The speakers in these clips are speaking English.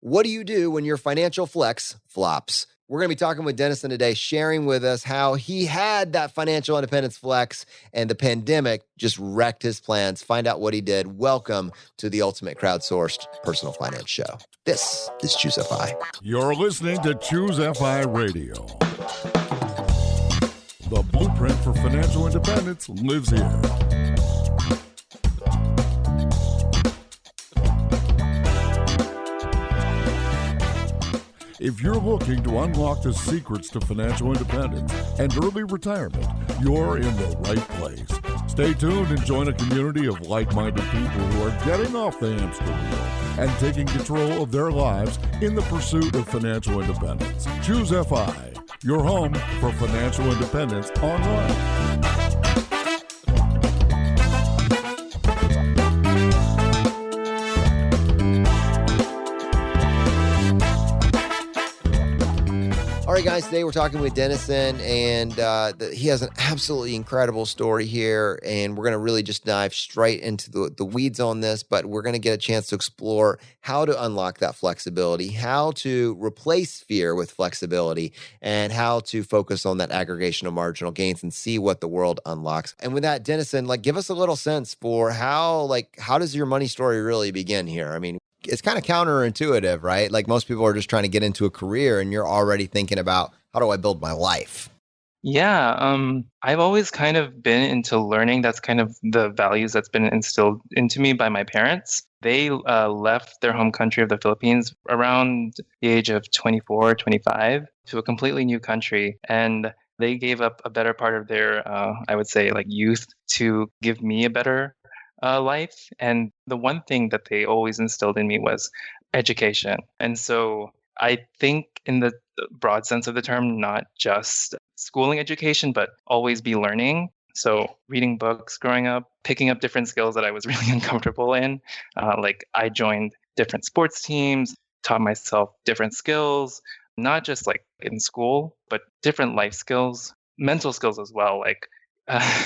What do you do when your financial flex flops? We're going to be talking with Dennison today, sharing with us how he had that financial independence flex and the pandemic just wrecked his plans. Find out what he did. Welcome to the ultimate crowdsourced personal finance show. This is ChooseFI. You're listening to ChooseFI Radio. The blueprint for financial independence lives here. If you're looking to unlock the secrets to financial independence and early retirement, you're in the right place. Stay tuned and join a community of like-minded people who are getting off the hamster wheel and taking control of their lives in the pursuit of financial independence. ChooseFI, your home for financial independence online. All right, guys, today we're talking with Dennison, and he has an absolutely incredible story here, and we're going to really just dive straight into the weeds on this, but we're going to get a chance to explore how to unlock that flexibility, how to replace fear with flexibility, and how to focus on that aggregation of marginal gains and see what the world unlocks. And with that, Dennison, give us a little sense for how does your money story really begin here? I mean, it's kind of counterintuitive, right? Most people are just trying to get into a career and you're already thinking about, how do I build my life? Yeah, I've always kind of been into learning. That's kind of the values that's been instilled into me by my parents. They left their home country of the Philippines around the age of 24, 25 to a completely new country. And they gave up a better part of their, I would say, youth to give me a better life. And the one thing that they always instilled in me was education. And so I think in the broad sense of the term, not just schooling education, but always be learning. So reading books growing up, picking up different skills that I was really uncomfortable in. I joined different sports teams, taught myself different skills, not just in school, but different life skills, mental skills as well.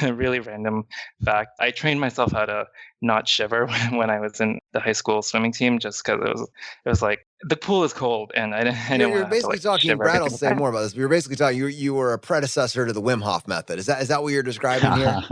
A really random fact. I trained myself how to not shiver when I was in the high school swimming team, just because it was the pool is cold and I didn't You're want basically to talking. Brad will say more about this. But you're basically talking. You were a predecessor to the Wim Hof method. Is that what you're describing here?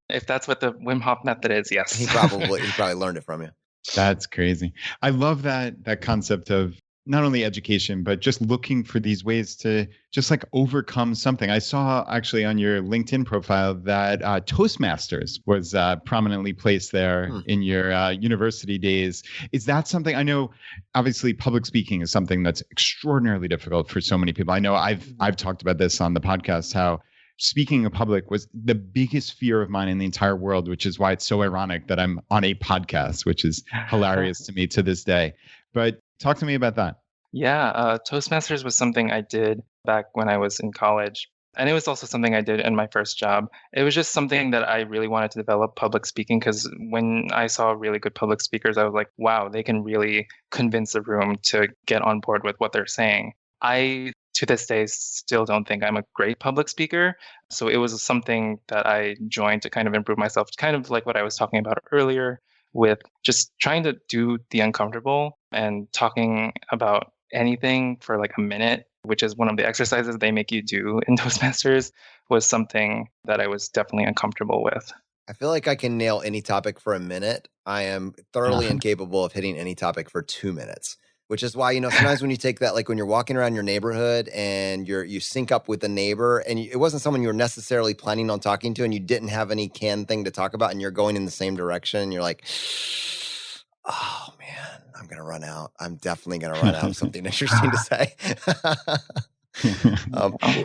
If that's what the Wim Hof method is, yes. He probably learned it from you. That's crazy. I love that concept of not only education, but just looking for these ways to just overcome something. I saw actually on your LinkedIn profile that Toastmasters was prominently placed there in your university days. Is that something? I know obviously public speaking is something that's extraordinarily difficult for so many people. I know I've talked about this on the podcast, how speaking in public was the biggest fear of mine in the entire world, which is why it's so ironic that I'm on a podcast, which is hilarious to me to this day. But talk to me about that. Yeah, Toastmasters was something I did back when I was in college. And it was also something I did in my first job. It was just something that I really wanted to develop, public speaking, because when I saw really good public speakers, I was like, wow, they can really convince a room to get on board with what they're saying. I, to this day, still don't think I'm a great public speaker. So it was something that I joined to kind of improve myself, kind of like what I was talking about earlier, with just trying to do the uncomfortable and talking about anything for a minute, which is one of the exercises they make you do in Toastmasters, was something that I was definitely uncomfortable with. I feel like I can nail any topic for a minute. I am thoroughly incapable of hitting any topic for 2 minutes, which is why, sometimes when you take that, when you're walking around your neighborhood and you sync up with the neighbor and it wasn't someone you were necessarily planning on talking to and you didn't have any canned thing to talk about and you're going in the same direction and you're like, oh man, I'm going to run out. I'm definitely going to run out of something interesting to say.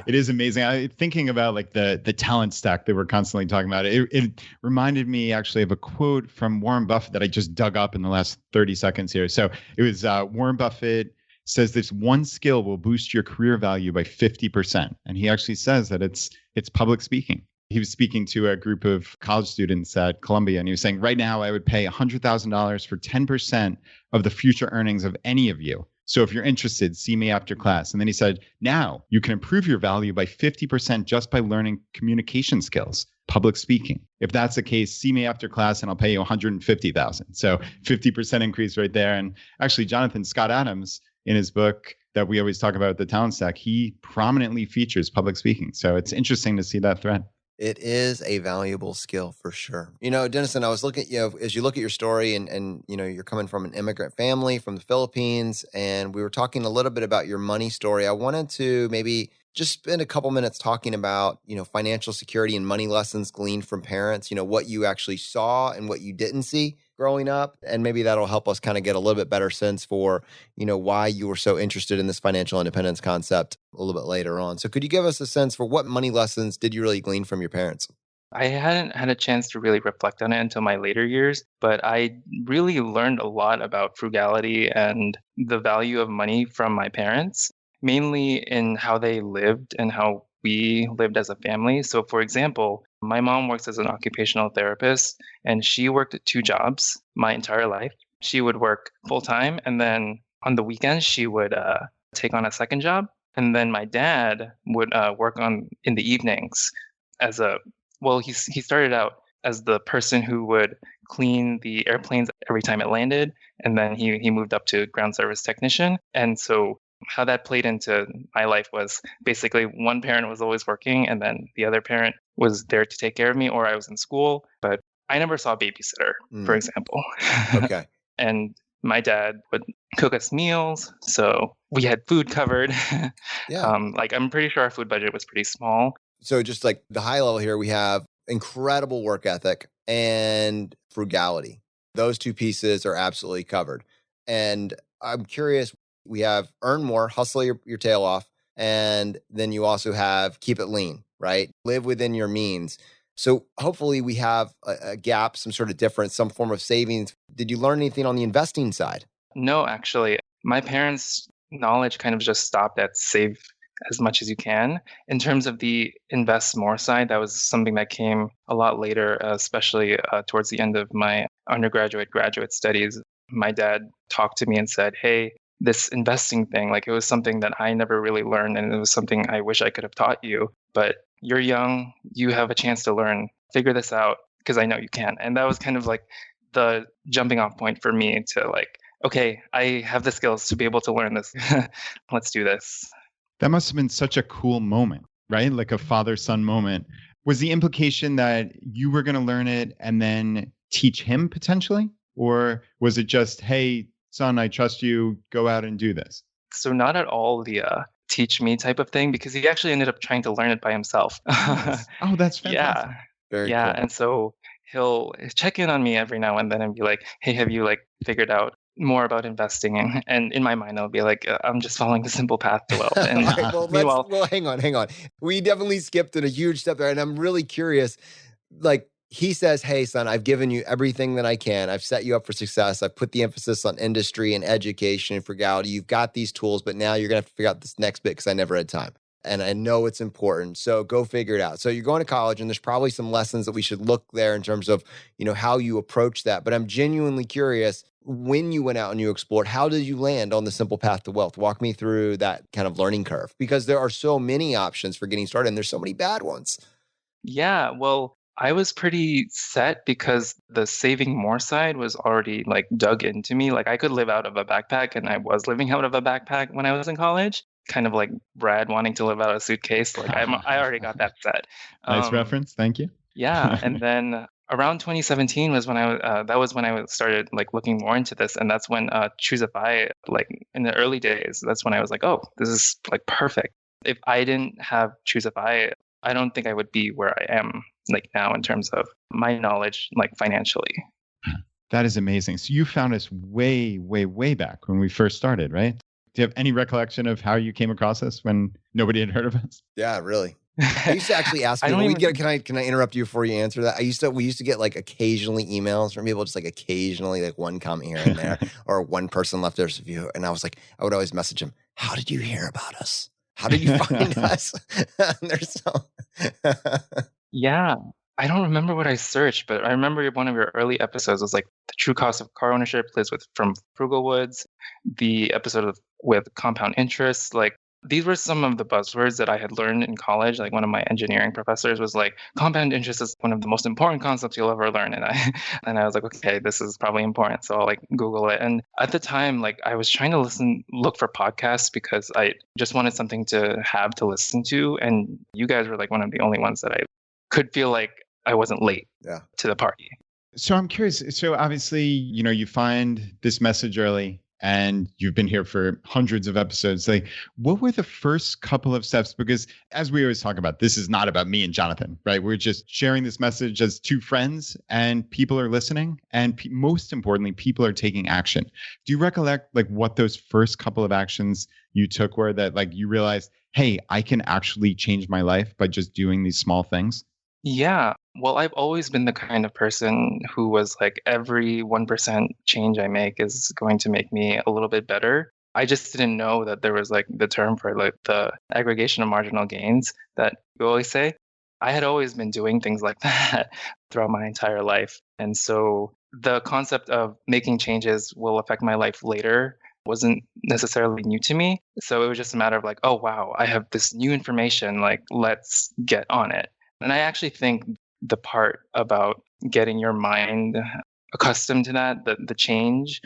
It is amazing. Thinking about the talent stack that we're constantly talking about, it reminded me actually of a quote from Warren Buffett that I just dug up in the last 30 seconds here. So it was Warren Buffett says this one skill will boost your career value by 50%. And he actually says that it's public speaking. He was speaking to a group of college students at Columbia, and he was saying, right now, I would pay $100,000 for 10% of the future earnings of any of you. So if you're interested, see me after class. And then he said, now you can improve your value by 50% just by learning communication skills. public speaking? If that's the case, see me after class and I'll pay you $150,000. So 50% increase right there. And actually, Jonathan Scott Adams, in his book that we always talk about, The Talent Stack, he prominently features public speaking. So it's interesting to see that thread. It is a valuable skill for sure. Dennison, I was looking at, as you look at your story and you're coming from an immigrant family from the Philippines, and we were talking a little bit about your money story. I wanted to maybe just spend a couple minutes talking about, financial security and money lessons gleaned from parents, what you actually saw and what you didn't see growing up. And maybe that'll help us kind of get a little bit better sense for, why you were so interested in this financial independence concept a little bit later on. So could you give us a sense for what money lessons did you really glean from your parents? I hadn't had a chance to really reflect on it until my later years, but I really learned a lot about frugality and the value of money from my parents, mainly in how they lived and how we lived as a family. So, for example, my mom works as an occupational therapist, and she worked at 2 jobs my entire life. She would work full time, and then on the weekends, she would take on a second job. And then my dad would work in the evenings as he started out as the person who would clean the airplanes every time it landed, and then he moved up to ground service technician. And so how that played into my life was basically one parent was always working and then the other parent was there to take care of me, or I was in school, but I never saw a babysitter, for example. Okay. And my dad would cook us meals, so we had food covered. Yeah. I'm pretty sure our food budget was pretty small. So just like the high level here, we have incredible work ethic and frugality. Those 2 pieces are absolutely covered. And I'm curious, we have earn more, hustle your tail off. And then you also have keep it lean, right? Live within your means. So hopefully we have a gap, some sort of difference, some form of savings. Did you learn anything on the investing side? No, actually, my parents' knowledge kind of just stopped at save as much as you can. In terms of the invest more side, that was something that came a lot later, especially towards the end of my graduate studies. My dad talked to me and said, hey, this investing thing, it was something that I never really learned, and it was something I wish I could have taught you. But you're young, you have a chance to learn, figure this out, because I know you can. And that was kind of the jumping off point for me to okay, I have the skills to be able to learn this. Let's do this. That must have been such a cool moment, right? Like a father-son moment. Was the implication that you were going to learn it and then teach him potentially? Or was it just, hey, son, I trust you, go out and do this? So not at all the teach me type of thing, because he actually ended up trying to learn it by himself. Nice. Oh, that's fantastic. Yeah. Very cool. Cool. And so he'll check in on me every now and then and be like, hey, have you figured out more about investing? And in my mind, I'll be like, I'm just following the simple path to wealth. And hang on. We definitely skipped a huge step there. And I'm really curious, he says, hey, son, I've given you everything that I can. I've set you up for success. I've put the emphasis on industry and education and frugality. You've got these tools, but now you're going to have to figure out this next bit because I never had time. And I know it's important. So go figure it out. So you're going to college, and there's probably some lessons that we should look there in terms of, how you approach that. But I'm genuinely curious, when you went out and you explored, how did you land on the simple path to wealth? Walk me through that kind of learning curve, because there are so many options for getting started and there's so many bad ones. Yeah, well, I was pretty set because the saving more side was already dug into me. I could live out of a backpack, and I was living out of a backpack when I was in college, kind of like Brad wanting to live out of a suitcase. I already got that set. Nice reference. Thank you. Yeah. And then around 2017 was when I started looking more into this. And that's when ChooseFI, in the early days, that's when I was like, oh, this is perfect. If I didn't have ChooseFI, I don't think I would be where I am now in terms of my knowledge, financially. That is amazing. So you found us way, way, way back when we first started, right? Do you have any recollection of how you came across us when nobody had heard of us? Yeah, really. I used to actually ask people, can I interrupt you before you answer that? We used to get occasionally emails from people, just occasionally one comment here and there, or one person left their review. And I would always message them, how did you hear about us? How did you find us? Yeah. I don't remember what I searched, but I remember one of your early episodes was the true cost of car ownership, Liz from Frugal Woods, the episode with compound interest. These were some of the buzzwords that I had learned in college. Like one of my engineering professors was like, compound interest is one of the most important concepts you'll ever learn. And I and I was like, okay, this is probably important. So I'll like Google it. And at the time, like I was trying to look for podcasts because I just wanted something to have to listen to. And you guys were like one of the only ones that I could feel like I wasn't late to the party. So I'm curious. So obviously, you find this message early and you've been here for hundreds of episodes. Like, what were the first couple of steps? Because as we always talk about, this is not about me and Jonathan, right? We're just sharing this message as two friends and people are listening. And most importantly, people are taking action. Do you recollect like what those first couple of actions you took were that like you realized, hey, I can actually change my life by just doing these small things? Yeah. Well, I've always been the kind of person who was like, every 1% change I make is going to make me a little bit better. I just didn't know that there was like the term for like the aggregation of marginal gains that you always say. I had always been doing things like that throughout my entire life. And so the concept of making changes will affect my life later wasn't necessarily new to me. So it was just a matter of like, oh, wow, I have this new information, like, let's get on it. And I actually think the part about getting your mind accustomed to that, the change,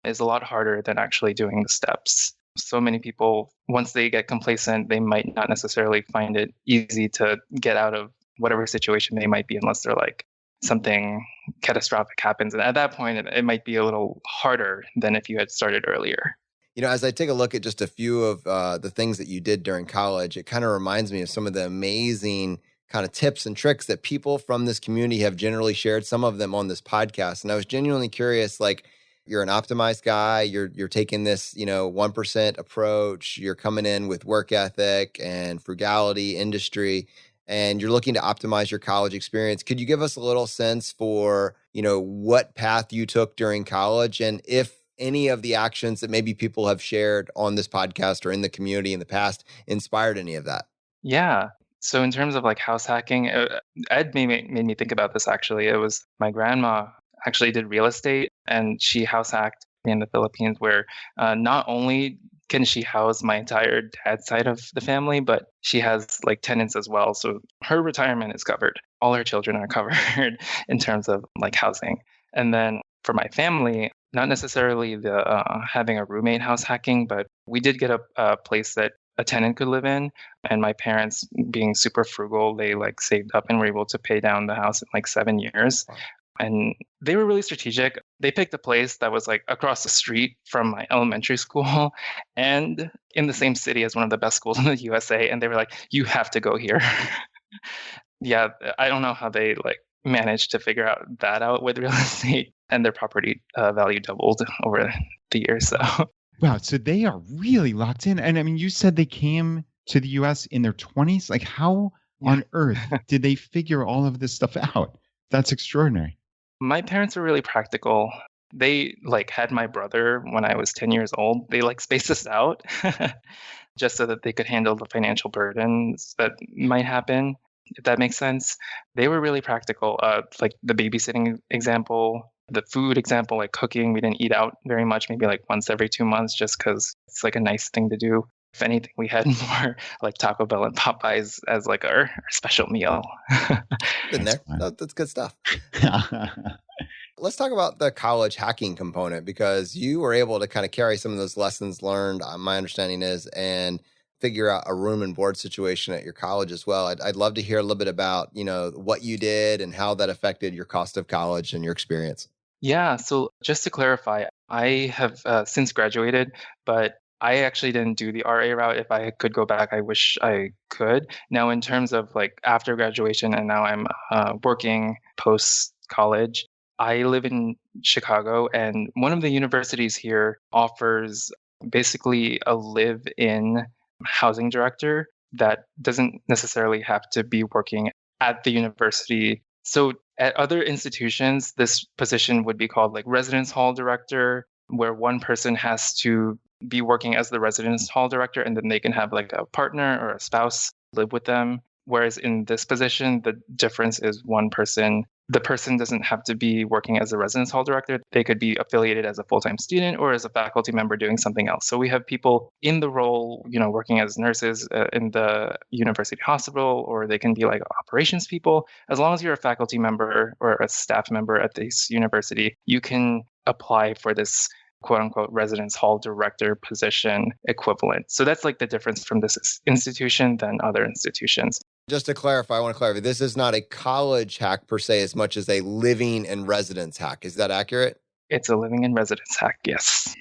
is a lot harder than actually doing the steps. So many people, once they get complacent, they might not necessarily find it easy to get out of whatever situation they might be, unless they're like something catastrophic happens. And at that point, it might be a little harder than if you had started earlier. As I take a look at just a few of the things that you did during college, it kind of reminds me of some of the amazing kind of tips and tricks that people from this community have generally shared, some of them on this podcast. And I was genuinely curious, like, you're an optimized guy, you're taking this, 1% approach, you're coming in with work ethic and frugality, industry, and you're looking to optimize your college experience. Could you give us a little sense for, what path you took during college, and if any of the actions that maybe people have shared on this podcast or in the community in the past inspired any of that? Yeah. So in terms of like house hacking, Ed made me think about this actually. It was my grandma actually did real estate and she house hacked in the Philippines where not only can she house my entire dad's side of the family, but she has like tenants as well. So her retirement is covered. All her children are covered in terms of like housing. And then for my family, not necessarily the having a roommate house hacking, but we did get a place that a tenant could live in. And my parents, being super frugal, they like saved up and were able to pay down the house in like 7 years. Wow. And they were really strategic. They picked a place that was like across the street from my elementary school and in the same city as one of the best schools in the USA. And they were like, you have to go here. Yeah, I don't know how they like managed to figure out with real estate, and their property value doubled over the years. So. Wow. So they are really locked in. And I mean, you said they came to the US in their 20s. Like, how on earth did they figure all of this stuff out? That's extraordinary. My parents were really practical. They like had my brother when I was 10 years old. They like spaced us out just so that they could handle the financial burdens that might happen, if that makes sense. They were really practical. Like the babysitting example, the food example, like cooking, we didn't eat out very much, maybe like once every 2 months, just because it's like a nice thing to do. If anything, we had more like Taco Bell and Popeyes as like our special meal. Been there. That's good stuff. Let's talk about the college hacking component, because you were able to kind of carry some of those lessons learned, my understanding is, and figure out a room and board situation at your college as well. I'd love to hear a little bit about, what you did and how that affected your cost of college and your experience. Yeah. So just to clarify, I have since graduated, but I actually didn't do the RA route. If I could go back, I wish I could. Now, in terms of like after graduation, and now I'm working post-college, I live in Chicago, and one of the universities here offers basically a live-in housing director that doesn't necessarily have to be working at the university. So at other institutions, this position would be called like residence hall director, where one person has to be working as the residence hall director, and then they can have like a partner or a spouse live with them. Whereas in this position, the difference is one person the person doesn't have to be working as a residence hall director. They could be affiliated as a full-time student or as a faculty member doing something else. So we have people in the role, working as nurses in the university hospital, or they can be like operations people. As long as you're a faculty member or a staff member at this university, you can apply for this quote unquote residence hall director position equivalent. So that's like the difference from this institution than other institutions. Just to clarify, I want to clarify, this is not a college hack per se as much as a living and residence hack. Is that accurate? It's a living and residence hack, yes.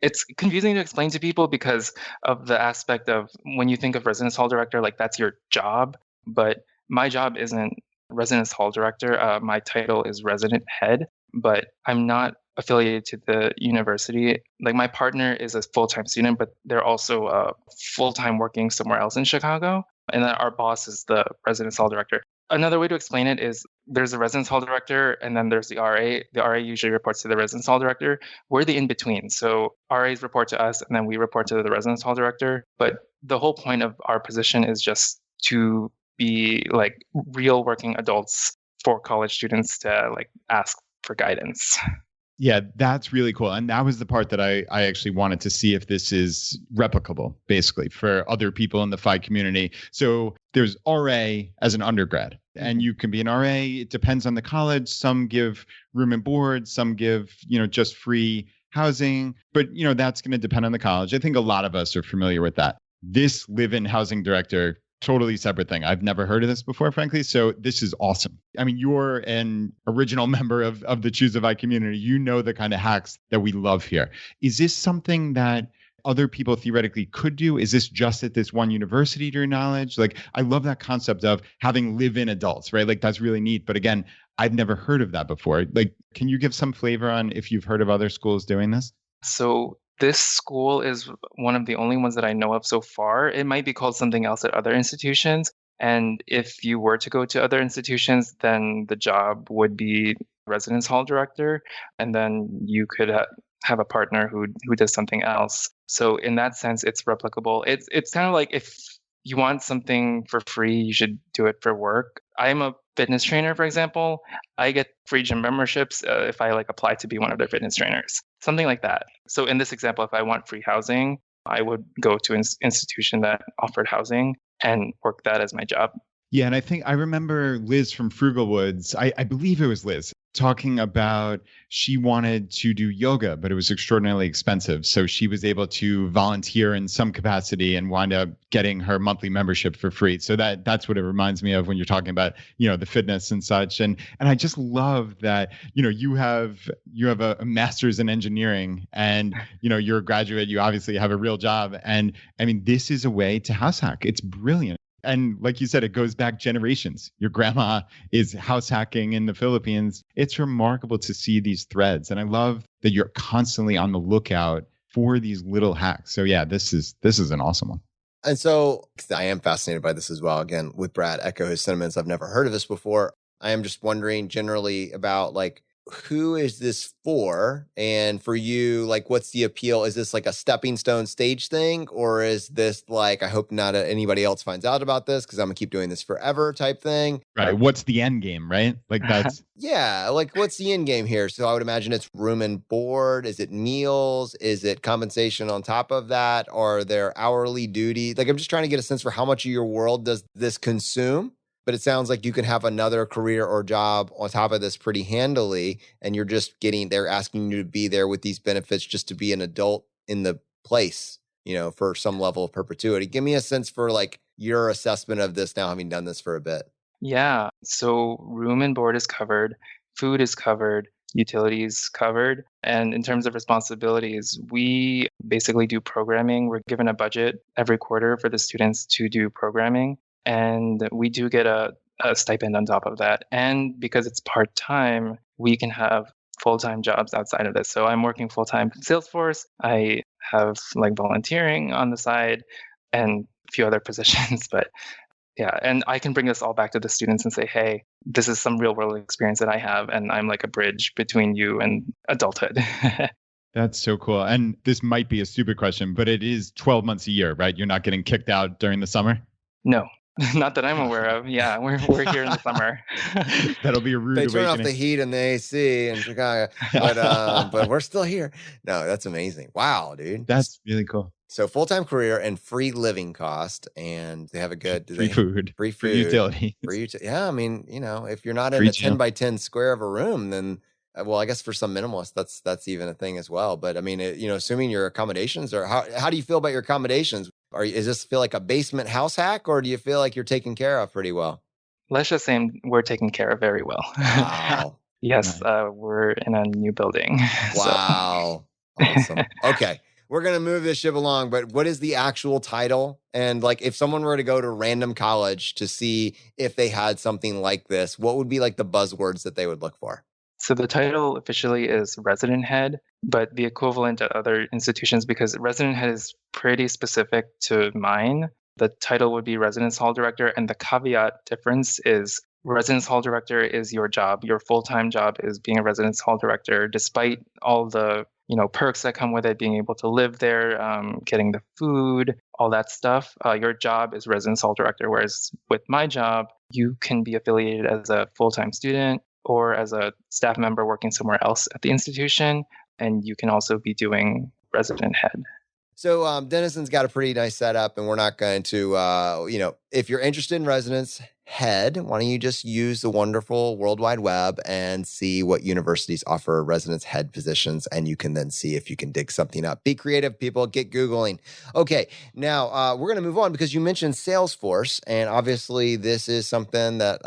It's confusing to explain to people because of the aspect of when you think of residence hall director, like that's your job. But my job isn't residence hall director. My title is resident head, but I'm not affiliated to the university. Like my partner is a full-time student, but they're also full-time working somewhere else in Chicago. And then our boss is the residence hall director. Another way to explain it is there's a residence hall director and then there's the RA. The RA usually reports to the residence hall director. We're the in-between. So RAs report to us and then we report to the residence hall director. But the whole point of our position is just to be like real working adults for college students to like ask for guidance. Yeah, that's really cool. And that was the part that I actually wanted to see if this is replicable, basically, for other people in the FI community. So there's RA as an undergrad, and you can be an RA. It depends on the college. Some give room and board, some give, just free housing. But, that's going to depend on the college. I think a lot of us are familiar with that. This live-in housing director, totally separate thing. I've never heard of this before, frankly. So this is awesome. I mean, you're an original member of the ChooseFI community. You know the kind of hacks that we love here. Is this something that other people theoretically could do? Is this just at this one university, to your knowledge? Like, I love that concept of having live-in adults, right? Like, that's really neat. But again, I've never heard of that before. Like, can you give some flavor on if you've heard of other schools doing this? So this school is one of the only ones that I know of so far. It might be called something else at other institutions. And if you were to go to other institutions, then the job would be residence hall director. And then you could have a partner who does something else. So in that sense, it's replicable. It's kind of like if you want something for free, you should do it for work. I'm a fitness trainer, for example. I get free gym memberships if I apply to be one of their fitness trainers, something like that. So in this example, if I want free housing, I would go to an institution that offered housing and work that as my job. Yeah, and I think I remember Liz from Frugal Woods, I believe it was Liz, talking about she wanted to do yoga, but it was extraordinarily expensive. So she was able to volunteer in some capacity and wind up getting her monthly membership for free. So that's what it reminds me of when you're talking about, the fitness and such. And I just love that, you have a master's in engineering and, you're a graduate, you obviously have a real job. And I mean, this is a way to house hack. It's brilliant. And like you said, it goes back generations. Your grandma is house hacking in the Philippines. It's remarkable to see these threads. And I love that you're constantly on the lookout for these little hacks. So yeah, this is an awesome one. And so I am fascinated by this as well. Again, with Brad, echo his sentiments. I've never heard of this before. I am just wondering generally about who is this for? And for you, what's the appeal? Is this a stepping stone stage thing? Or is this I hope not anybody else finds out about this because I'm going to keep doing this forever type thing? Right. What's the end game, right? That's... Yeah. What's the end game here? So I would imagine it's room and board. Is it meals? Is it compensation on top of that? Are there hourly duty? I'm just trying to get a sense for how much of your world does this consume? But it sounds like you can have another career or job on top of this pretty handily. And you're just they're asking you to be there with these benefits just to be an adult in the place, for some level of perpetuity. Give me a sense for your assessment of this now, having done this for a bit. Yeah. So room and board is covered. Food is covered. Utilities covered. And in terms of responsibilities, we basically do programming. We're given a budget every quarter for the students to do programming. And we do get a stipend on top of that. And because it's part-time, we can have full-time jobs outside of this. So I'm working full-time in Salesforce. I have volunteering on the side and a few other positions. But yeah, and I can bring this all back to the students and say, hey, this is some real-world experience that I have. And I'm a bridge between you and adulthood. That's so cool. And this might be a stupid question, but it is 12 months a year, right? You're not getting kicked out during the summer? No. Not that I'm aware of. Yeah, we're here in the summer. That'll be a rude They turn off awakening. the heat and the AC in Chicago, but we're still here. No, that's amazing. Wow, dude. That's really cool. So full-time career and free living cost, and they have a good Free food, free utility. Yeah, I mean, if you're not in Free a 10 chill. by 10 square of a room, then well, I guess for some minimalists, that's even a thing as well. But I mean, assuming your accommodations, or how do you feel about your accommodations? Is this feel like a basement house hack, or do you feel like you're taken care of pretty well? Let's just say we're taken care of very well. Wow. Yes, we're in a new building. Wow. Awesome. Okay. We're going to move this ship along, but what is the actual title? And like, if someone were to go to random college to see if they had something like this, what would be like the buzzwords that they would look for? So the title officially is resident head, but the equivalent at other institutions, because resident head is pretty specific to mine, the title would be residence hall director. And the caveat difference is residence hall director is your job. Your full-time job is being a residence hall director, despite all the perks that come with it, being able to live there, getting the food, all that stuff. Your job is residence hall director. Whereas with my job, you can be affiliated as a full-time student or as a staff member working somewhere else at the institution. And you can also be doing resident head. So Dennison's got a pretty nice setup, and we're not going to, if you're interested in residence head, why don't you just use the wonderful World Wide Web and see what universities offer residence head positions, and you can then see if you can dig something up. Be creative, people. Get Googling. Okay, now we're going to move on because you mentioned Salesforce, and obviously this is something that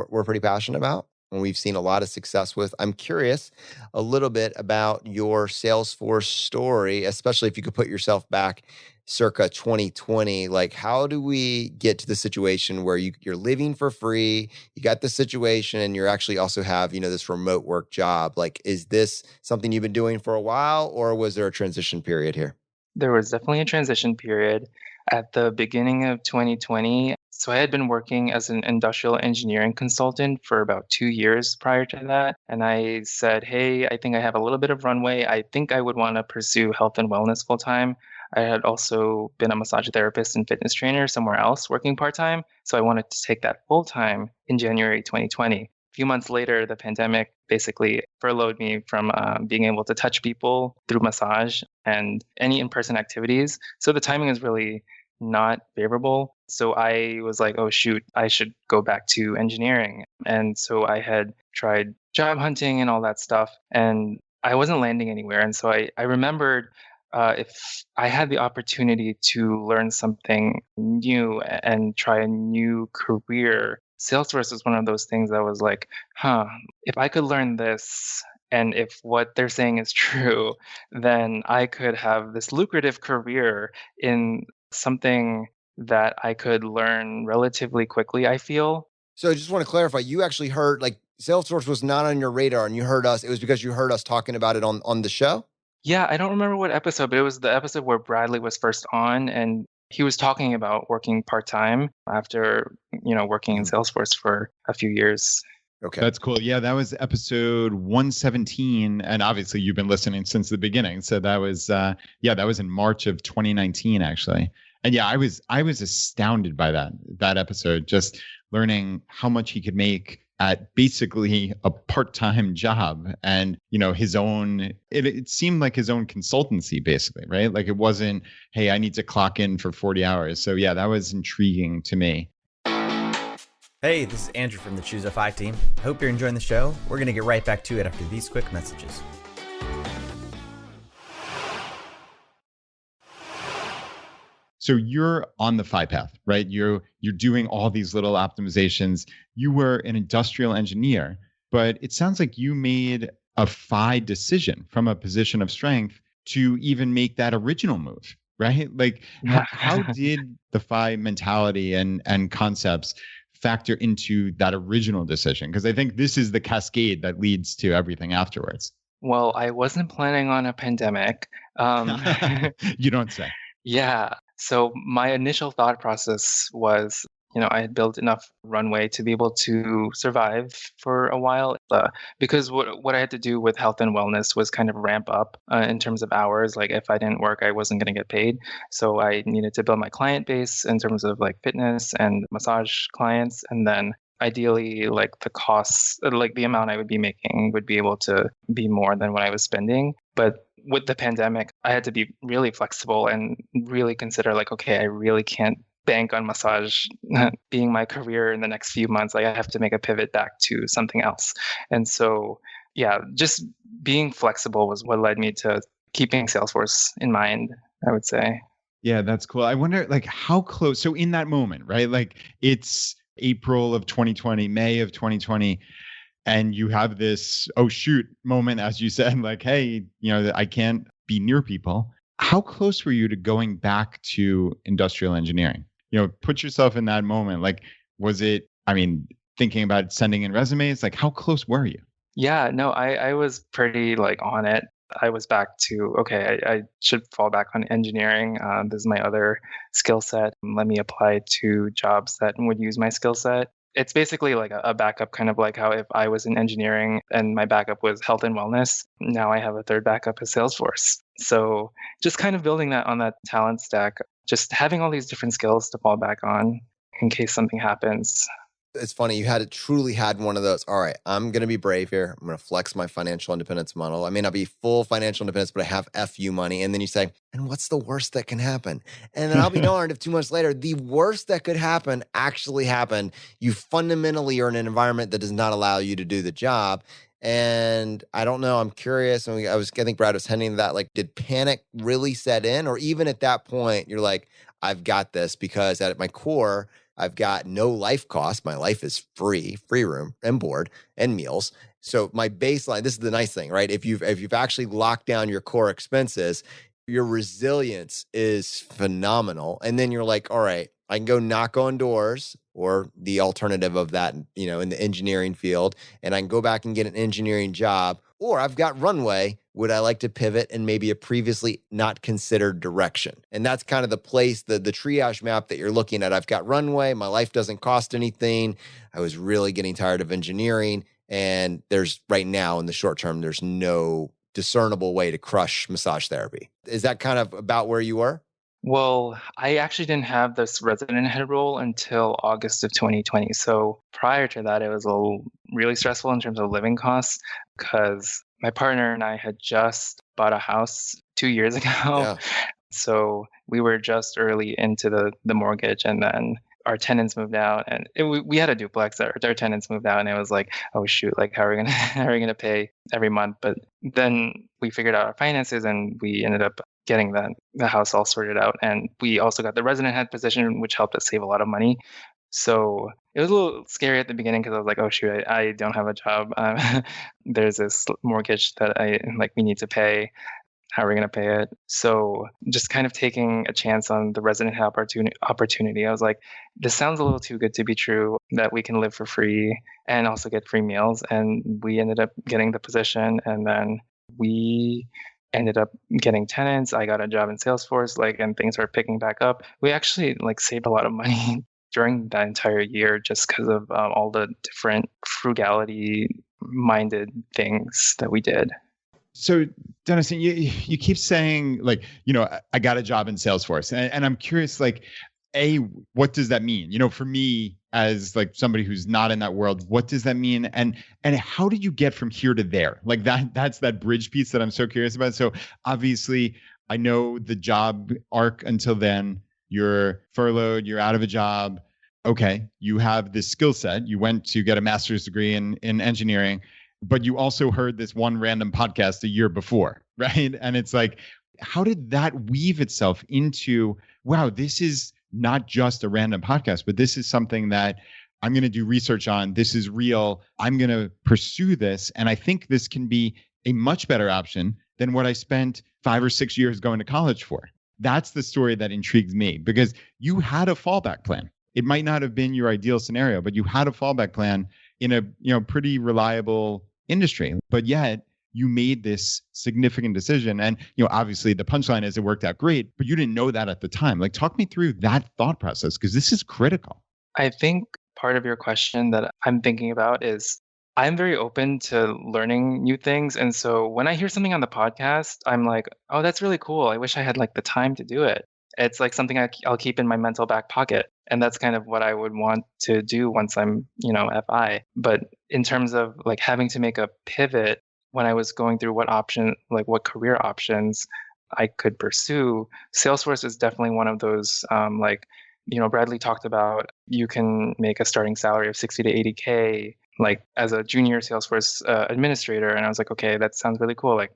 we're pretty passionate about, and we've seen a lot of success with. I'm curious a little bit about your Salesforce story, especially if you could put yourself back circa 2020. Like, how do we get to the situation where you're living for free, you got the situation, and you actually also have, this remote work job? Like, is this something you've been doing for a while, or was there a transition period here? There was definitely a transition period at the beginning of 2020. So I had been working as an industrial engineering consultant for about 2 years prior to that. And I said, hey, I think I have a little bit of runway. I think I would want to pursue health and wellness full time. I had also been a massage therapist and fitness trainer somewhere else working part time. So I wanted to take that full time in January 2020. A few months later, the pandemic basically furloughed me from being able to touch people through massage and any in-person activities. So the timing is really not favorable. So I was like, oh, shoot, I should go back to engineering. And so I had tried job hunting and all that stuff, and I wasn't landing anywhere. And so I remembered if I had the opportunity to learn something new and try a new career, Salesforce was one of those things that was like, if I could learn this, and if what they're saying is true, then I could have this lucrative career in something that I could learn relatively quickly, I feel. So I just want to clarify, you actually heard, like, Salesforce was not on your radar and you heard us. It was because you heard us talking about it on the show? Yeah, I don't remember what episode, but it was the episode where Bradley was first on, and he was talking about working part-time after, working in Salesforce for a few years. Okay. That's cool. Yeah, that was episode 117. And obviously you've been listening since the beginning. So that was, that was in March of 2019, actually. And yeah, I was astounded by that episode, just learning how much he could make at basically a part-time job, and his own, it seemed like his own consultancy, basically, right? Like, it wasn't, hey, I need to clock in for 40 hours. So yeah, that was intriguing to me. Hey, this is Andrew from the ChooseFI team. Hope you're enjoying the show. We're going to get right back to it after these quick messages. So you're on the FI path, right? You're doing all these little optimizations. You were an industrial engineer, but it sounds like you made a FI decision from a position of strength to even make that original move, right? Like, how did the FI mentality and concepts factor into that original decision? Because I think this is the cascade that leads to everything afterwards. Well, I wasn't planning on a pandemic. You don't say. Yeah. So my initial thought process was, I had built enough runway to be able to survive for a while. Because what I had to do with health and wellness was kind of ramp up in terms of hours. Like if I didn't work, I wasn't going to get paid. So I needed to build my client base in terms of like fitness and massage clients. And then ideally, like the costs, like the amount I would be making would be able to be more than what I was spending. But with the pandemic, I had to be really flexible and really consider like, okay, I really can't bank on massage being my career in the next few months. Like I have to make a pivot back to something else. And so, yeah, just being flexible was what led me to keeping Salesforce in mind, I would say. Yeah, that's cool. I wonder like how close. So in that moment, right? Like it's April of 2020, May of 2020. And you have this, oh shoot moment, as you said, like, hey, I can't be near people. How close were you to going back to industrial engineering? Put yourself in that moment. Like, was it, thinking about sending in resumes, like how close were you? Yeah, no, I was pretty like on it. I was back to, okay, I should fall back on engineering. This is my other skill set. Let me apply to jobs that would use my skill set. It's basically like a backup, kind of like how if I was in engineering and my backup was health and wellness, now I have a third backup as Salesforce. So just kind of building that on that talent stack, just having all these different skills to fall back on in case something happens. It's funny. You truly had one of those. All right, I'm going to be brave here. I'm going to flex my financial independence model. I may not be full financial independence, but I have FU money. And then you say, and what's the worst that can happen? And then I'll be darned if 2 months later, the worst that could happen actually happened. You fundamentally are in an environment that does not allow you to do the job. And I don't know. I'm curious. I think Brad was hinting to that. Like, did panic really set in? Or even at that point, you're like, I've got this, because at my core, I've got no life costs. My life is free room and board and meals. So my baseline, this is the nice thing, right? If you've actually locked down your core expenses, your resilience is phenomenal. And then you're like, all right, I can go knock on doors, or the alternative of that, in the engineering field, and I can go back and get an engineering job, or I've got runway. Would I like to pivot in maybe a previously not considered direction? And that's kind of the place, the triage map that you're looking at. I've got runway. My life doesn't cost anything. I was really getting tired of engineering. And there's right now in the short term, there's no discernible way to crush massage therapy. Is that kind of about where you were? Well, I actually didn't have this resident head role until August of 2020. So prior to that, it was really stressful in terms of living costs, because my partner and I had just bought a house 2 years ago. Yeah. So we were just early into the mortgage, and then our tenants moved out, and we had a duplex. Our tenants moved out, and it was like, oh shoot, like how are we gonna pay every month? But then we figured out our finances, and we ended up getting the house all sorted out, and we also got the resident head position, which helped us save a lot of money. So it was a little scary at the beginning, because I was like, oh shoot, I don't have a job. There's this mortgage that we need to pay. How are we going to pay it? So just kind of taking a chance on the resident head opportunity. I was like, this sounds a little too good to be true, that we can live for free and also get free meals. And we ended up getting the position, and then we ended up getting tenants. I got a job in Salesforce, and things are picking back up. We actually saved a lot of money during that entire year, just because of all the different frugality-minded things that we did. So, Dennison, you keep saying I got a job in Salesforce, and I'm curious, what does that mean? For me, as somebody who's not in that world, what does that mean? And how did you get from here to there? That's that bridge piece that I'm so curious about. So obviously, I know the job arc until then. You're furloughed, you're out of a job. Okay, you have this skill set. You went to get a master's degree in engineering, but you also heard this one random podcast a year before, right? And it's like, how did that weave itself into, wow, this is not just a random podcast, but this is something that I'm going to do research on. This is real. I'm going to pursue this. And I think this can be a much better option than what I spent 5 or 6 years going to college for. That's the story that intrigues me, because you had a fallback plan. It might not have been your ideal scenario, but you had a fallback plan in a pretty reliable industry, but yet you made this significant decision. And obviously the punchline is it worked out great, but you didn't know that at the time. Talk me through that thought process, because this is critical. I think part of your question that I'm thinking about is I'm very open to learning new things. And so when I hear something on the podcast, I'm like, oh, that's really cool. I wish I had like the time to do it. It's like something I'll keep in my mental back pocket. And that's kind of what I would want to do once I'm, FI. But in terms of like having to make a pivot when I was going through what career options I could pursue, Salesforce is definitely one of those Bradley talked about you can make a starting salary of 60 to 80K, like as a junior Salesforce administrator. And I was like, okay, that sounds really cool. Like,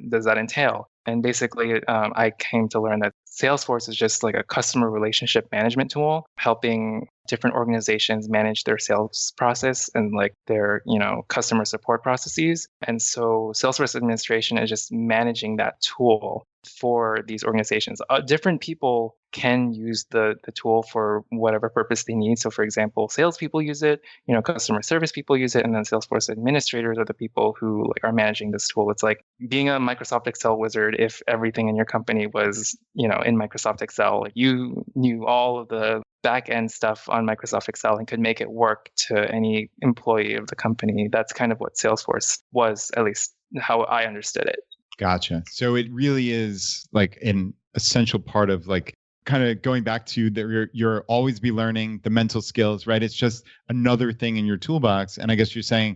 does that entail? And basically, I came to learn that Salesforce is just like a customer relationship management tool, helping different organizations manage their sales process and like their, customer support processes. And so Salesforce administration is just managing that tool for these organizations. Different people can use the tool for whatever purpose they need. So for example, salespeople use it, customer service people use it, and then Salesforce administrators are the people who like are managing this tool. It's like being a Microsoft Excel wizard if everything in your company was, in Microsoft Excel. Like you knew all of the back end stuff on Microsoft Excel and could make it work to any employee of the company. That's kind of what Salesforce was, at least how I understood it. Gotcha. So it really is like an essential part of like kind of going back to you're always be learning the mental skills, right? It's just another thing in your toolbox. And I guess you're saying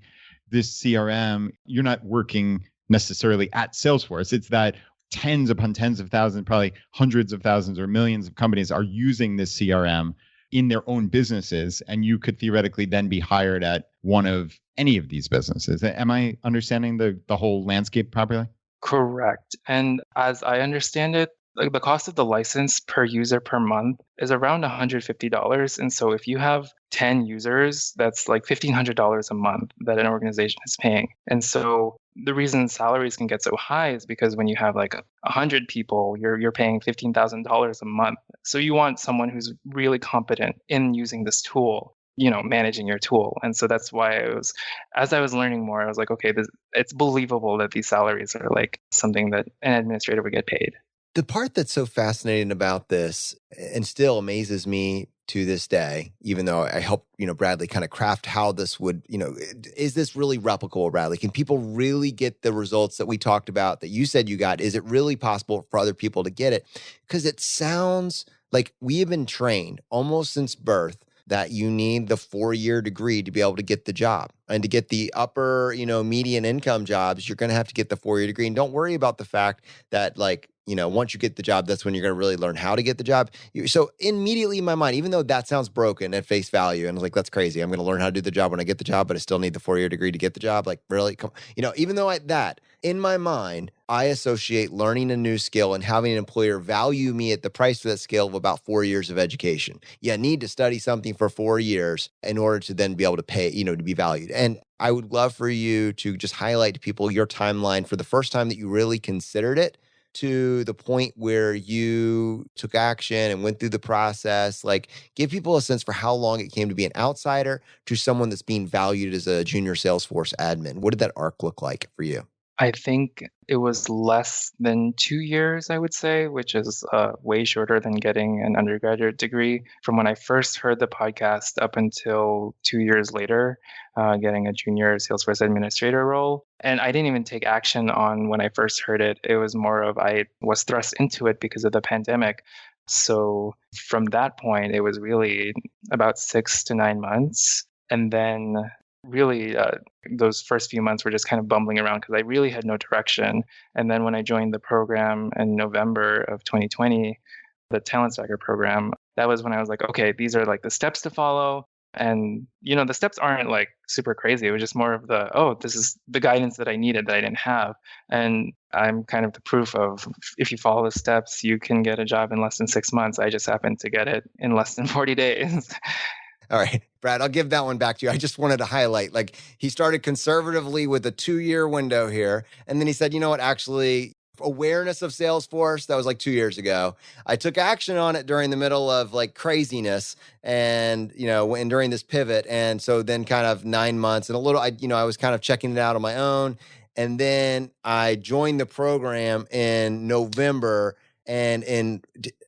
this CRM, you're not working necessarily at Salesforce. It's that tens upon tens of thousands, probably hundreds of thousands or millions of companies are using this CRM in their own businesses. And you could theoretically then be hired at one of any of these businesses. Am I understanding the whole landscape properly? Correct. And as I understand it, like the cost of the license per user per month is around $150. And so if you have 10 users, that's like $1,500 a month that an organization is paying. And so the reason salaries can get so high is because when you have like 100 people, you're paying $15,000 a month. So you want someone who's really competent in using this tool, managing your tool. And so that's why as I was learning more, I was like, okay, it's believable that these salaries are like something that an administrator would get paid. The part that's so fascinating about this and still amazes me to this day, even though I helped, Bradley kind of craft how this would, is this really replicable, Bradley? Can people really get the results that we talked about that you said you got? Is it really possible for other people to get it? Because it sounds like we have been trained almost since birth that you need the 4-year degree to be able to get the job. And to get the upper, median income jobs, you're going to have to get the 4-year degree. And don't worry about the fact that once you get the job, that's when you're going to really learn how to get the job. So immediately in my mind, even though that sounds broken at face value, and I was like, that's crazy. I'm going to learn how to do the job when I get the job, but I still need the 4-year degree to get the job. Like, really? Even though in my mind, I associate learning a new skill and having an employer value me at the price for that skill of about 4 years of education. You need to study something for 4 years in order to then be able to pay, to be valued. And I would love for you to just highlight to people your timeline for the first time that you really considered it to the point where you took action and went through the process. Like, give people a sense for how long it came to be an outsider to someone that's being valued as a junior Salesforce admin. What did that arc look like for you? I think it was less than 2 years, I would say, which is way shorter than getting an undergraduate degree. From when I first heard the podcast up until 2 years later, getting a junior Salesforce administrator role. And I didn't even take action on when I first heard it. It was more of I was thrust into it because of the pandemic. So from that point, it was really about 6 to 9 months. And then really those first few months were just kind of bumbling around because I really had no direction. And then when I joined the program in November of 2020, the Talent Stacker program, that was when I was like, okay, these are like the steps to follow. And, the steps aren't like super crazy. It was just more of this is the guidance that I needed that I didn't have. And I'm kind of the proof of if you follow the steps, you can get a job in less than 6 months. I just happened to get it in less than 40 days. All right, Brad, I'll give that one back to you. I just wanted to highlight, like, he started conservatively with a 2-year window here. And then he said, actually, awareness of Salesforce, that was like 2 years ago. I took action on it during the middle of like craziness and, and during this pivot. And so then kind of 9 months and a little, I was kind of checking it out on my own. And then I joined the program in November. And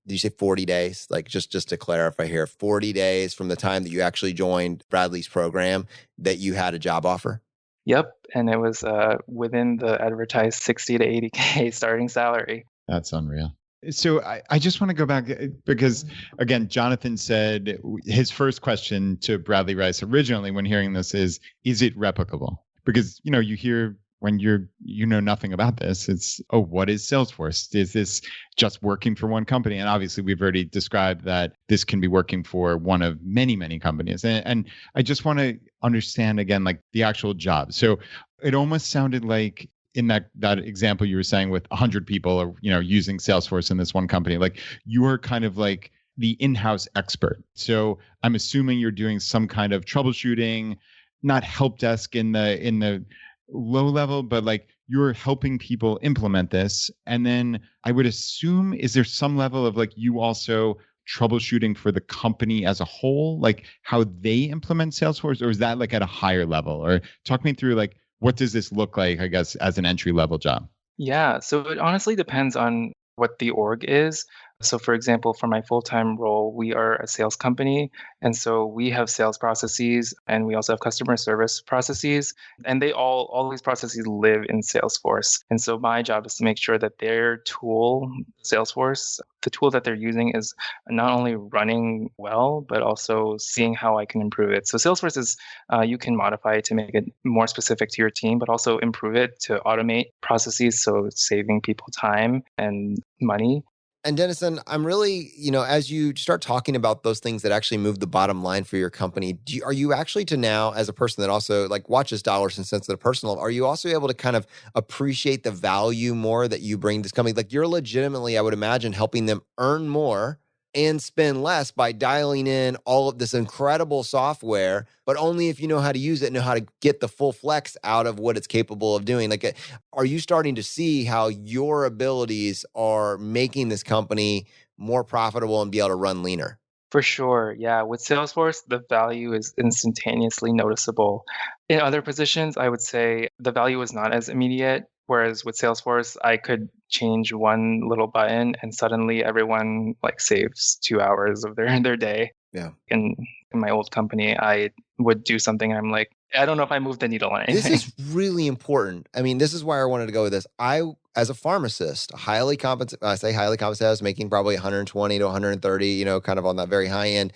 did you say 40 days? Like just to clarify here, 40 days from the time that you actually joined Bradley's program that you had a job offer? Yep. And it was within the advertised 60 to 80K starting salary. That's unreal. So I just want to go back because, again, Jonathan said his first question to Bradley Rice originally when hearing this is it replicable? Because, you hear when you know nothing about this, it's, oh, what is Salesforce? Is this just working for one company? And obviously, we've already described that this can be working for one of many, many companies. And I just want to understand, again, like the actual job. So it almost sounded like in that example you were saying with 100 people, using Salesforce in this one company, like you are kind of like the in-house expert. So I'm assuming you're doing some kind of troubleshooting, not help desk in the low level, but like you're helping people implement this. And then I would assume, is there some level of like you also troubleshooting for the company as a whole, like how they implement Salesforce, or is that like at a higher level? Or talk me through like, what does this look like, I guess, as an entry level job? Yeah, so it honestly depends on what the org is. So for example, for my full-time role, we are a sales company. And so we have sales processes and we also have customer service processes. And they all these processes live in Salesforce. And so my job is to make sure that their tool, Salesforce, the tool that they're using is not only running well, but also seeing how I can improve it. So Salesforce is, you can modify it to make it more specific to your team, but also improve it to automate processes. So it's saving people time and money. And Dennison, I'm really, as you start talking about those things that actually move the bottom line for your company, are you actually to now, as a person that also like watches dollars and cents at a personal level, are you also able to kind of appreciate the value more that you bring to this company? Like you're legitimately, I would imagine, helping them earn more and spend less by dialing in all of this incredible software, but only if you know how to use it, know how to get the full flex out of what it's capable of doing. Like, are you starting to see how your abilities are making this company more profitable and be able to run leaner? For sure. Yeah. With Salesforce, the value is instantaneously noticeable. In other positions, I would say the value is not as immediate. Whereas with Salesforce, I could change one little button and suddenly everyone like saves 2 hours of their day. Yeah. In my old company, I would do something. I'm like, I don't know if I moved the needle on anything. This is really important. I mean, this is why I wanted to go with this. As a pharmacist, highly compensated, I say highly compensated, I was making probably 120 to 130, kind of on that very high end.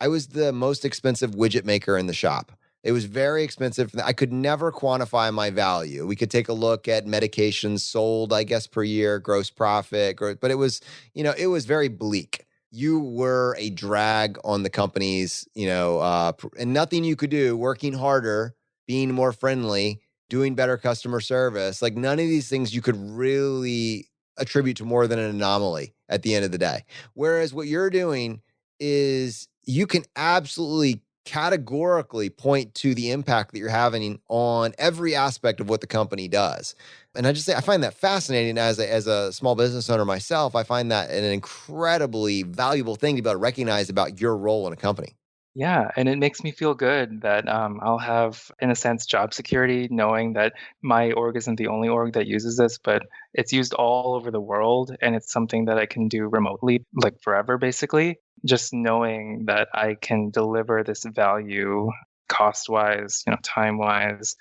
I was the most expensive widget maker in the shop. It was very expensive. I could never quantify my value. We could take a look at medications sold, I guess, per year, gross profit, but it was, it was very bleak. You were a drag on the company's, and nothing you could do, working harder, being more friendly, doing better customer service. Like none of these things you could really attribute to more than an anomaly at the end of the day. Whereas what you're doing is you can absolutely categorically point to the impact that you're having on every aspect of what the company does. And I find that fascinating as a small business owner myself. I find that an incredibly valuable thing to be able to recognize about your role in a company. Yeah, and it makes me feel good that I'll have, in a sense, job security, knowing that my org isn't the only org that uses this, but it's used all over the world, and it's something that I can do remotely, like forever, basically. Just knowing that I can deliver this value cost-wise, time-wise,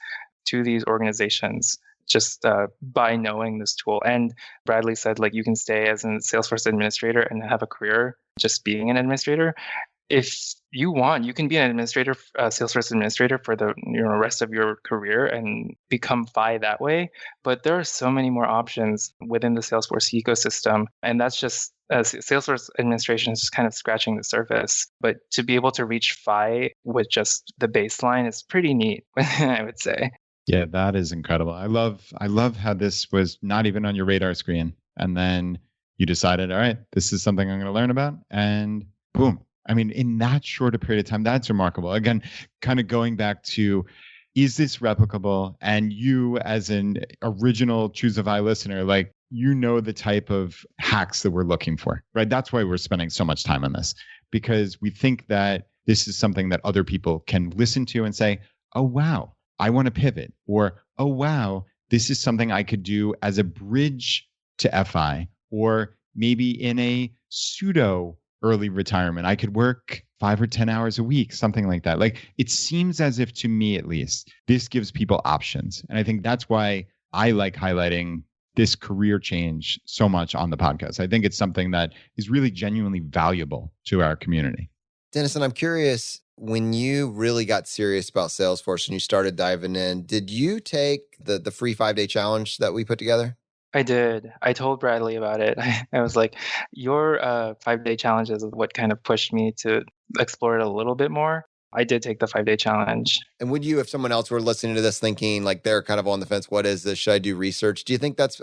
to these organizations just by knowing this tool. And Bradley said, like, you can stay as a Salesforce administrator and have a career just being an administrator. If you want, you can be an administrator, Salesforce administrator for the rest of your career and become FI that way. But there are so many more options within the Salesforce ecosystem. And that's just Salesforce administration is just kind of scratching the surface. But to be able to reach FI with just the baseline is pretty neat, I would say. Yeah, that is incredible. I love how this was not even on your radar screen. And then you decided, all right, this is something I'm going to learn about. And boom. I mean, in that short a period of time, that's remarkable. Again, kind of going back to, is this replicable? And you, as an original ChooseFI listener, like, the type of hacks that we're looking for, right? That's why we're spending so much time on this, because we think that this is something that other people can listen to and say, oh, wow, I want to pivot. Or, oh, wow, this is something I could do as a bridge to FI, or maybe in a pseudo early retirement. I could work 5 or 10 hours a week, something like that. Like, it seems as if, to me at least, this gives people options. And I think that's why I like highlighting this career change so much on the podcast. I think it's something that is really genuinely valuable to our community. Dennison, I'm curious, when you really got serious about Salesforce and you started diving in, did you take the free 5-day challenge that we put together? I did. I told Bradley about it. I was like, your 5-day challenge is what kind of pushed me to explore it a little bit more. I did take the 5-day challenge. And would you, if someone else were listening to this thinking like they're kind of on the fence, what is this? Should I do research? Do you think that's,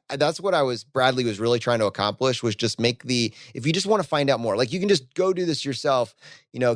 that's what Bradley was really trying to accomplish, was just if you just want to find out more, like you can just go do this yourself,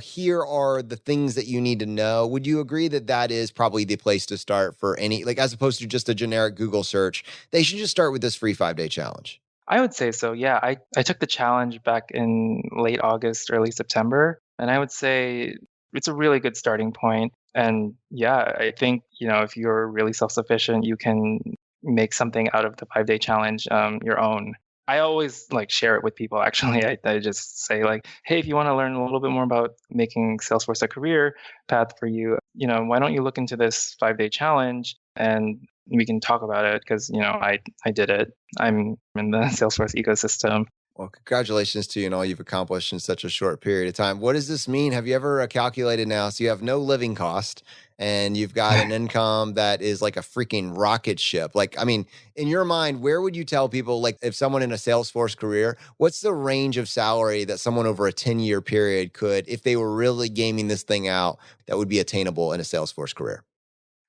here are the things that you need to know. Would you agree that that is probably the place to start for any, like as opposed to just a generic Google search, they should just start with this free 5-day challenge? I would say so. Yeah. I took the challenge back in late August, early September. And I would say it's a really good starting point. And yeah, I think, if you're really self-sufficient, you can make something out of the 5-day challenge your own. I always share it with people. Actually, I just say hey, if you want to learn a little bit more about making Salesforce a career path for you, why don't you look into this 5-day challenge and we can talk about it, because, I did it. I'm in the Salesforce ecosystem. Well, congratulations to you and all you've accomplished in such a short period of time. What does this mean? Have you ever calculated now? So you have no living cost and you've got an income that is like a freaking rocket ship. In your mind, where would you tell people, if someone in a Salesforce career, what's the range of salary that someone over a 10-year period could, if they were really gaming this thing out, that would be attainable in a Salesforce career?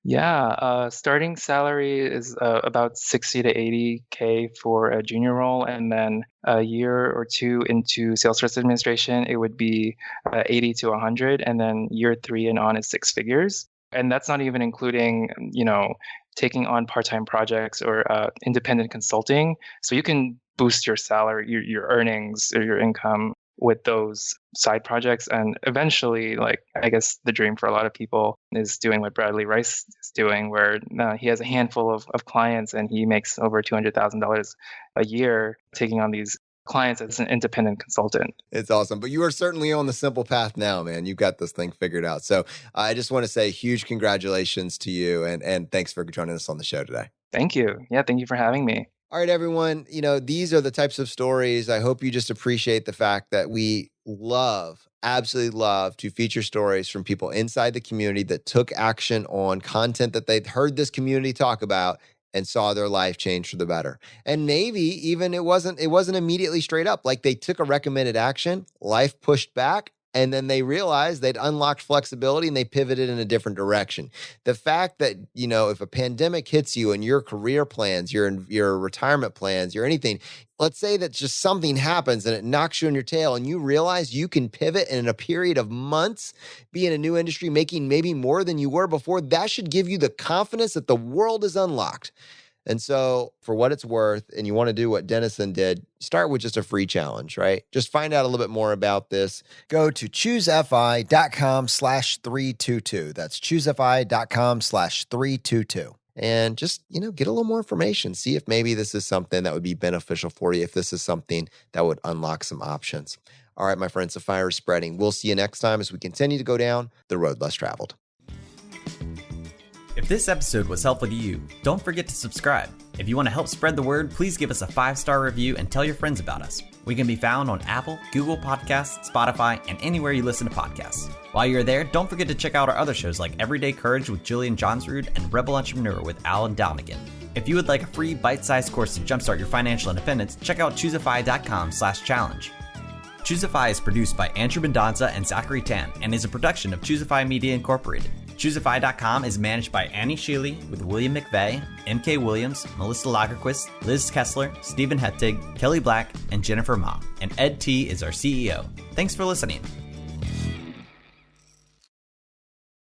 Yeah, starting salary is about 60 to 80K for a junior role. And then a year or two into Salesforce administration, it would be 80 to 100. And then year 3 and on is 6 figures. And that's not even including, taking on part-time projects or independent consulting. So you can boost your salary, your earnings or your income with those side projects. And eventually, I guess the dream for a lot of people is doing what Bradley Rice is doing, where he has a handful of clients and he makes over $200,000 a year taking on these clients as an independent consultant. It's awesome. But you are certainly on the simple path now, man. You've got this thing figured out. So I just want to say huge congratulations to you and thanks for joining us on the show today. Thank you. Yeah, thank you for having me. All right, everyone. These are the types of stories. I hope you just appreciate the fact that we absolutely love to feature stories from people inside the community that took action on content that they'd heard this community talk about and saw their life change for the better. And maybe even it wasn't immediately straight up. They took a recommended action, life pushed back, and then they realized they'd unlocked flexibility and they pivoted in a different direction. The fact that, if a pandemic hits you and your career plans, your retirement plans, your anything, let's say that just something happens and it knocks you on your tail and you realize you can pivot and in a period of months, be in a new industry, making maybe more than you were before, that should give you the confidence that the world is unlocked. And so for what it's worth, and you want to do what Dennison did, start with just a free challenge, right? Just find out a little bit more about this. Go to ChooseFI.com/322. That's ChooseFI.com/322. And just, get a little more information. See if maybe this is something that would be beneficial for you, if this is something that would unlock some options. All right, my friends, the fire is spreading. We'll see you next time as we continue to go down the road less traveled. If this episode was helpful to you, don't forget to subscribe. If you want to help spread the word, please give us a 5-star review and tell your friends about us. We can be found on Apple, Google Podcasts, Spotify, and anywhere you listen to podcasts. While you're there, don't forget to check out our other shows like Everyday Courage with Julian Johnsrud and Rebel Entrepreneur with Alan Downigan. If you would like a free bite-sized course to jumpstart your financial independence, check out ChooseFI.com/challenge. ChooseFI is produced by Andrew Mendonca and Zachary Tan and is a production of ChooseFI Media Incorporated. ChooseFI.com is managed by Annie Shealy with William McVeigh, MK Williams, Melissa Lagerquist, Liz Kessler, Stephen Hettig, Kelly Black, and Jennifer Ma. And Ed T is our CEO. Thanks for listening.